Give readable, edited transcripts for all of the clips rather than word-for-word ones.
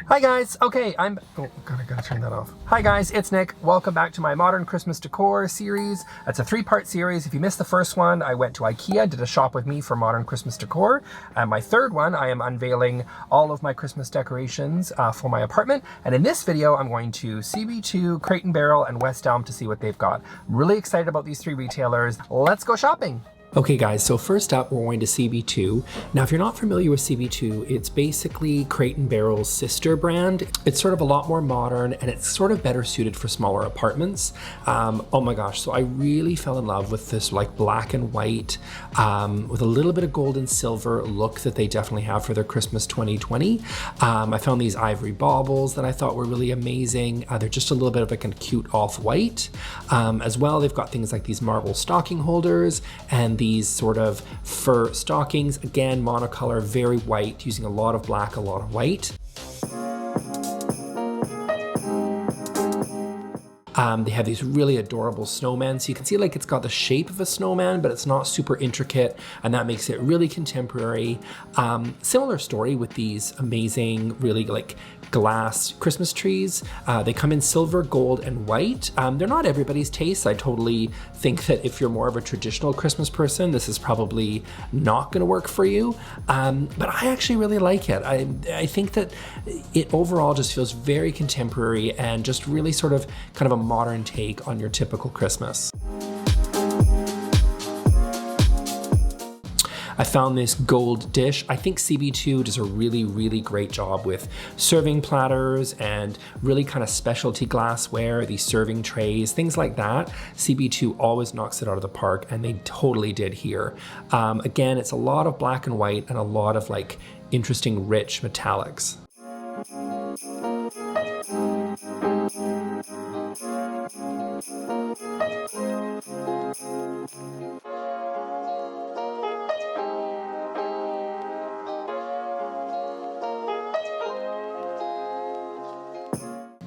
Hi guys, okay, oh god, I gotta turn that off. Hi guys, it's Nick. Welcome back to my Modern Christmas Decor series. It's a 3-part series. If you missed the first one, I went to IKEA, did a shop with me for Modern Christmas Decor. And my third one, I am unveiling all of my Christmas decorations for my apartment. And in this video, I'm going to CB2, Crate and Barrel, and West Elm to see what they've got. I'm really excited about these 3 retailers. Let's go shopping. Okay guys, so first up we're going to CB2. Now if you're not familiar with CB2, it's basically Crate and Barrel's sister brand. It's sort of a lot more modern and it's sort of better suited for smaller apartments. Oh my gosh, so I really fell in love with this like black and white with a little bit of gold and silver look that they definitely have for their Christmas 2020. I found these ivory baubles that I thought were really amazing. They're just a little bit of like a cute off-white. As well, they've got things like these marble stocking holders and these sort of fur stockings, again monocolor, very white, using a lot of black, a lot of white. They have these really adorable snowmen, so you can see like it's got the shape of a snowman, but it's not super intricate, and that makes it really contemporary. Similar story with these amazing, really like glass Christmas trees. They come in silver, gold, and white. They're not everybody's taste. I totally think that if you're more of a traditional Christmas person, this is probably not going to work for you. But I actually really like it. I think that it overall just feels very contemporary and just really sort of kind of a modern take on your typical Christmas. I found this gold dish. I think CB2 does a really great job with serving platters and really kind of specialty glassware, these serving trays, things like that. CB2 always knocks it out of the park, and they totally did here. Again, it's a lot of black and white and a lot of like interesting rich metallics.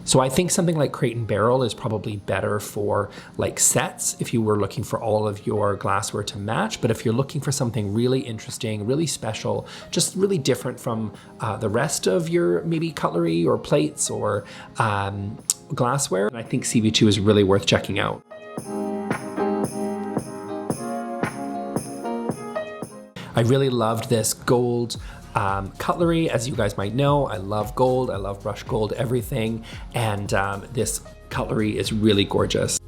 So I think something like Crate and Barrel is probably better for like sets if you were looking for all of your glassware to match. But if you're looking for something really interesting, really special, just really different from the rest of your maybe cutlery or plates or glassware, I think CB2 is really worth checking out. I really loved this gold cutlery. As you guys might know, I love gold, I love brushed gold, everything, and this cutlery is really gorgeous.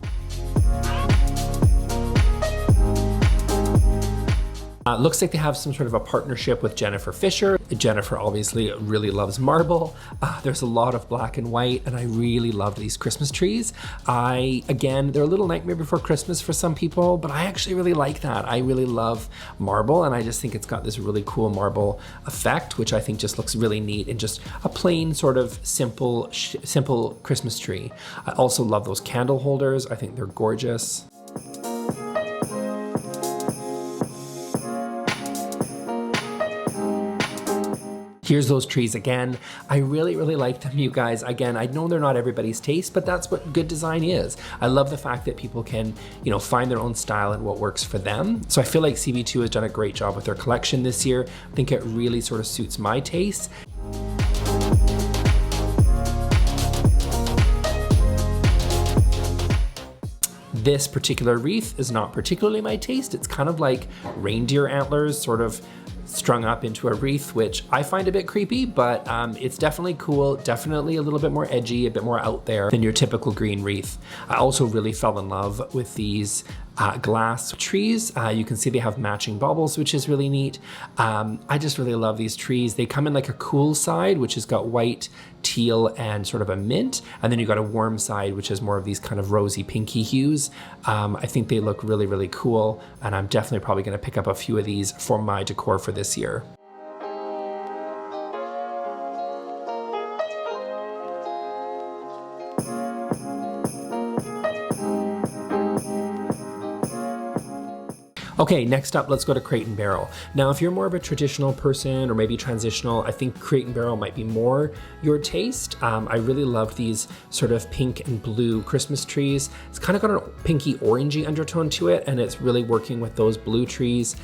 Looks like they have some sort of a partnership with Jennifer Fisher. Jennifer obviously really loves marble. There's a lot of black and white, and I really loved these Christmas trees. Again, they're a little Nightmare Before Christmas for some people, but I actually really like that. I really love marble, and I just think it's got this really cool marble effect, which I think just looks really neat and just a plain sort of simple Christmas tree. I also love those candle holders. I think they're gorgeous. Here's those trees again. I really like them, you guys. Again, I know they're not everybody's taste, but that's what good design is. I love the fact that people can, you know, find their own style and what works for them. So I feel like CB2 has done a great job with their collection this year. I think it really sort of suits my taste. This particular wreath is not particularly my taste. It's kind of like reindeer antlers sort of strung up into a wreath, which I find a bit creepy, but it's definitely cool, definitely a little bit more edgy, a bit more out there than your typical green wreath. I also really fell in love with these glass trees. You can see they have matching baubles, which is really neat. I just really love these trees. They come in like a cool side, which has got white, teal, and sort of a mint. And then you got a warm side, which is more of these kind of rosy pinky hues. I think they look really cool. And I'm definitely probably gonna pick up a few of these for my decor for this year. Okay, next up, let's go to Crate and Barrel. Now, if you're more of a traditional person or maybe transitional, I think Crate and Barrel might be more your taste. I really love these sort of pink and blue Christmas trees. It's kind of got a pinky orangey undertone to it, and it's really working with those blue trees.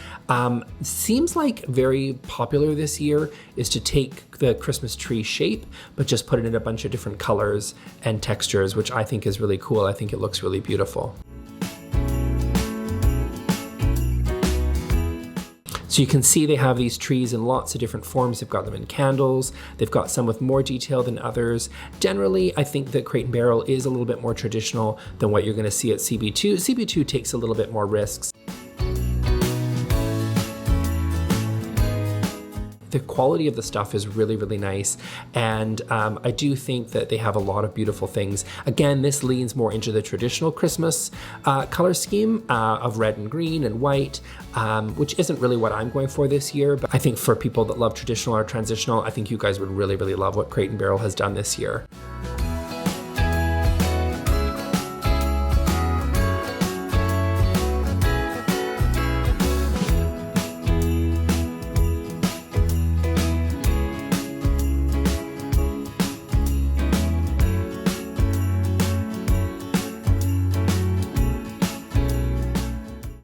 Seems like very popular this year is to take the Christmas tree shape, but just put it in a bunch of different colors and textures, which I think is really cool. I think it looks really beautiful. So you can see they have these trees in lots of different forms. They've got them in candles. They've got some with more detail than others. Generally, I think that Crate and Barrel is a little bit more traditional than what you're gonna see at CB2. CB2 takes a little bit more risks. The quality of the stuff is really, really nice. And I do think that they have a lot of beautiful things. Again, this leans more into the traditional Christmas color scheme of red and green and white, which isn't really what I'm going for this year. But I think for people that love traditional or transitional, I think you guys would really, really love what Crate and Barrel has done this year.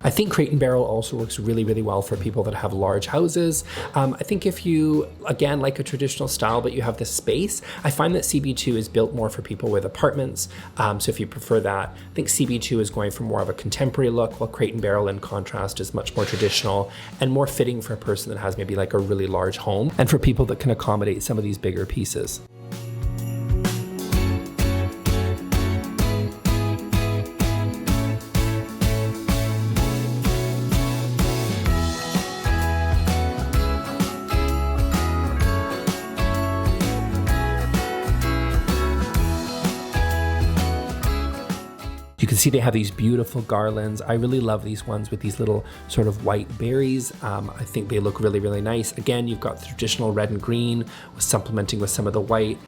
I think Crate and Barrel also works really, really well for people that have large houses. I think if you, again, like a traditional style, but you have the space, I find that CB2 is built more for people with apartments. So if you prefer that, I think CB2 is going for more of a contemporary look, while Crate and Barrel in contrast is much more traditional and more fitting for a person that has maybe like a really large home and for people that can accommodate some of these bigger pieces. You can see they have these beautiful garlands. I really love these ones with these little sort of white berries. I think they look really, really nice. Again, you've got the traditional red and green supplementing with some of the white.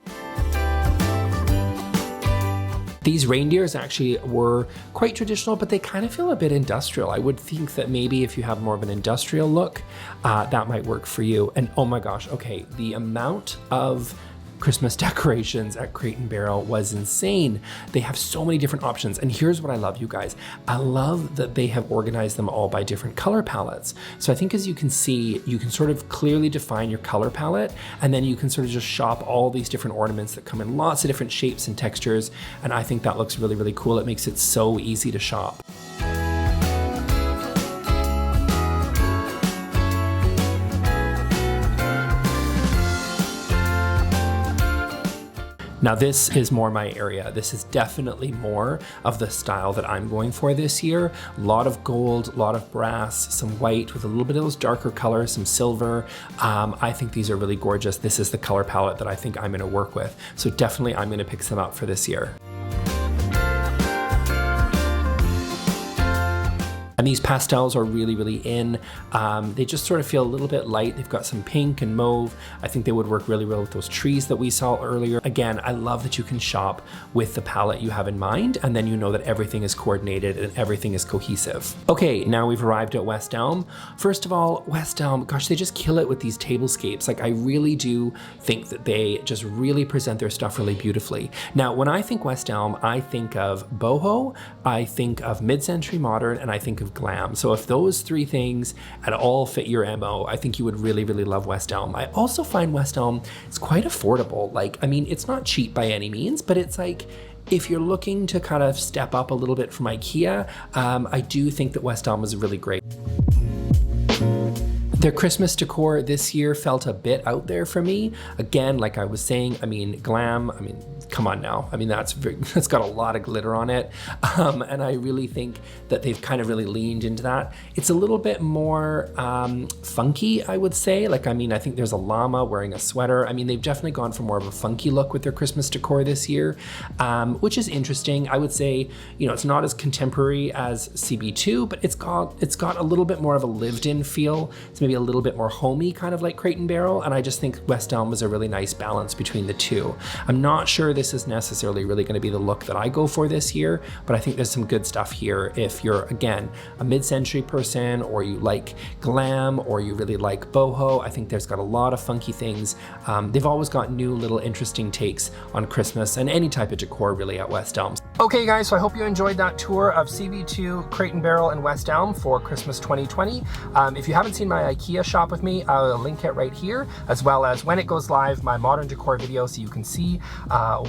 These reindeers actually were quite traditional, but they kind of feel a bit industrial. I would think that maybe if you have more of an industrial look, that might work for you. And oh my gosh, okay, the amount of Christmas decorations at Crate and Barrel was insane. They have so many different options. And here's what I love, you guys. I love that they have organized them all by different color palettes. So I think as you can see, you can sort of clearly define your color palette, and then you can sort of just shop all these different ornaments that come in lots of different shapes and textures. And I think that looks really, really cool. It makes it so easy to shop. Now this is more my area. This is definitely more of the style that I'm going for this year. A lot of gold, a lot of brass, some white with a little bit of those darker colors, some silver. I think these are really gorgeous. This is the color palette that I think I'm gonna work with. So definitely I'm gonna pick some up for this year. And these pastels are really, really in. They just sort of feel a little bit light. They've got some pink and mauve. I think they would work really well with those trees that we saw earlier. Again, I love that you can shop with the palette you have in mind, and then you know that everything is coordinated and everything is cohesive. Okay, now we've arrived at West Elm. First of all, West Elm, gosh, they just kill it with these tablescapes. Like, I really do think that they just really present their stuff really beautifully. Now, when I think West Elm, I think of boho, I think of mid-century modern, and I think of glam. So if those three things at all fit your MO, I think you would really, really love West Elm. I also find West Elm is quite affordable. Like, I mean, it's not cheap by any means, but it's like, if you're looking to kind of step up a little bit from IKEA, I do think that West Elm is really great. Their Christmas decor this year felt a bit out there for me. Again, like I was saying, I mean, glam, I mean, come on now. I mean, that's got a lot of glitter on it. And I really think that they've kind of really leaned into that. It's a little bit more funky, I would say. Like, I mean, I think there's a llama wearing a sweater. I mean, they've definitely gone for more of a funky look with their Christmas decor this year, which is interesting. I would say, you know, it's not as contemporary as CB2, but it's got a little bit more of a lived-in feel. It's maybe a little bit more homey, kind of like Crate and Barrel. And I just think West Elm is a really nice balance between the two. I'm not sure this this is necessarily really going to be the look that I go for this year, but I think there's some good stuff here if you're, again, a mid-century person, or you like glam, or you really like boho. I think there's got a lot of funky things. They've always got new little interesting takes on Christmas and any type of decor really at West Elm. Okay guys, so I hope you enjoyed that tour of CB2 Crate Barrel in West Elm for Christmas 2020. If you haven't seen my IKEA shop with me, I'll link it right here, as well as when it goes live, my modern decor video, so you can see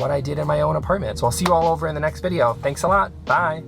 what I did in my own apartment. So I'll see you all over in the next video. Thanks a lot. Bye.